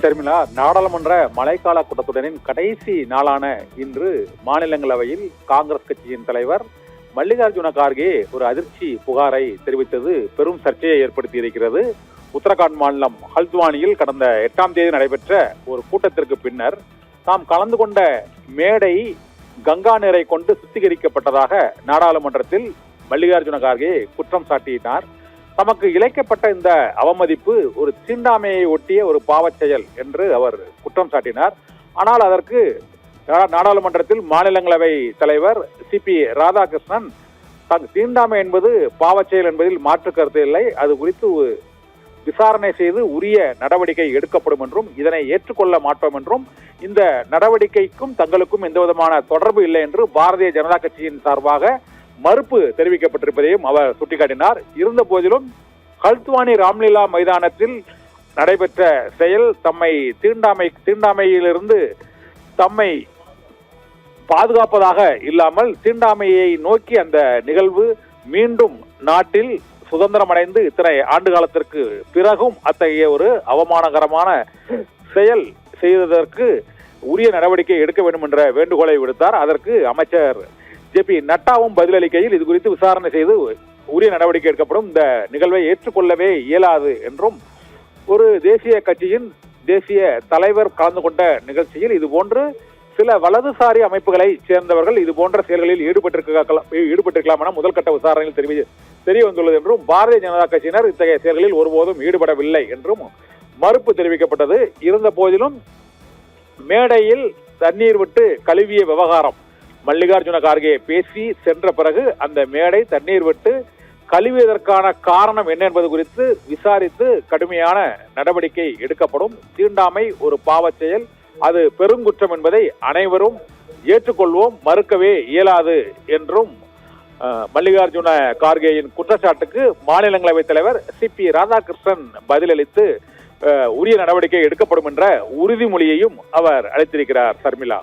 ஷர்மிளா, நாடாளுமன்ற மழைக்கால கூட்டத்தொடரின் கடைசி நாளான இன்று மாநிலங்களவையில் காங்கிரஸ் கட்சியின் தலைவர் மல்லிகார்ஜுன கார்கே ஒரு அதிர்ச்சி புகாரை தெரிவித்தது பெரும் சர்ச்சையை ஏற்படுத்தி இருக்கிறது. உத்தரகாண்ட் மாநிலம் ஹல்த்வானியில் கடந்த 8ஆம் தேதி நடைபெற்ற ஒரு கூட்டத்திற்கு பின்னர் தாம் கலந்து கொண்ட மேடை கங்கா நீரை கொண்டு சுத்திகரிக்கப்பட்டதாக நாடாளுமன்றத்தில் மல்லிகார்ஜுன கார்கே குற்றம் சாட்டினார். தமக்கு இழைக்கப்பட்ட இந்த அவமதிப்பு ஒரு தீண்டாமையை ஒட்டிய ஒரு பாவச் செயல் என்று அவர் குற்றம் சாட்டினார். ஆனால் அதற்கு நாடாளுமன்றத்தில் மாநிலங்களவை தலைவர் சிபி ராதாகிருஷ்ணன் தீண்டாமை என்பது பாவச் செயல் என்பதில் மாற்று கருத்து இல்லை, அது குறித்து விசாரணை செய்து உரிய நடவடிக்கை எடுக்கப்படும் என்றும் இதனை ஏற்றுக்கொள்ள மாட்டோம் என்றும் இந்த நடவடிக்கைக்கும் தங்களுக்கும் எந்த விதமான தொடர்பு இல்லை என்று பாரதிய ஜனதா கட்சியின் சார்பாக மறுப்பு தெரிவிக்கப்பட்டிருப்பதையும் அவர் சுட்டிக்காட்டினார். இருந்த போதிலும் ஹல்த்வானி ராம்லீலா மைதானத்தில் நடைபெற்ற செயல் தம்மை தீண்டாமையிலிருந்து தம்மை பாதுகாப்பதாக இல்லாமல் தீண்டாமையை நோக்கி அந்த நிகழ்வு மீண்டும் நாட்டில் சுதந்திரமடைந்து இத்தனை ஆண்டு காலத்திற்கு பிறகும் அத்தகைய ஒரு அவமானகரமான செயல் செய்ததற்கு உரிய நடவடிக்கை எடுக்க வேண்டும் என்ற வேண்டுகோளை விடுத்தார். அதற்கு அமைச்சர் ஜே.பி. நட்டாவும் பதிலளிக்கையில் இது குறித்து விசாரணை செய்து உரிய நடவடிக்கை எடுக்கப்படும், இந்த நிகழ்வை ஏற்றுக்கொள்ளவே இயலாது என்றும், ஒரு தேசிய கட்சியின் தேசிய தலைவர் கலந்து கொண்ட நிகழ்ச்சியில் இதுபோன்று சில வலதுசாரி அமைப்புகளை சேர்ந்தவர்கள் இது போன்ற செயல்களில் ஈடுபட்டிருக்கலாம் என முதல் கட்ட விசாரணையில் தெரிய வந்துள்ளது என்றும், பாரதிய ஜனதா கட்சியினர் இத்தகைய செயல்களில் ஒருபோதும் ஈடுபடவில்லை என்றும் மறுப்பு தெரிவிக்கப்பட்டது. இருந்த போதிலும் மேடையில் தண்ணீர் விட்டு கழுவிய விவகாரம் மல்லிகார்ஜுன கார்கே பேசி சென்ற பிறகு அந்த மேடை தண்ணீர் விட்டு கழுவியதற்கான காரணம் என்ன என்பது குறித்து விசாரித்து கடுமையான நடவடிக்கை எடுக்கப்படும். தீண்டாமை ஒரு பாவச் செயல், அது பெருங்குற்றம் என்பதை அனைவரும் ஏற்றுக்கொள்வோம், மறுக்கவே இயலாது என்றும் மல்லிகார்ஜுன கார்கேயின் குற்றச்சாட்டுக்கு மாநிலங்களவை தலைவர் சிபி ராதாகிருஷ்ணன் பதிலளித்து உரிய நடவடிக்கை எடுக்கப்படும் என்ற உறுதிமொழியையும் அவர் அளித்திருக்கிறார். ஷர்மிளா.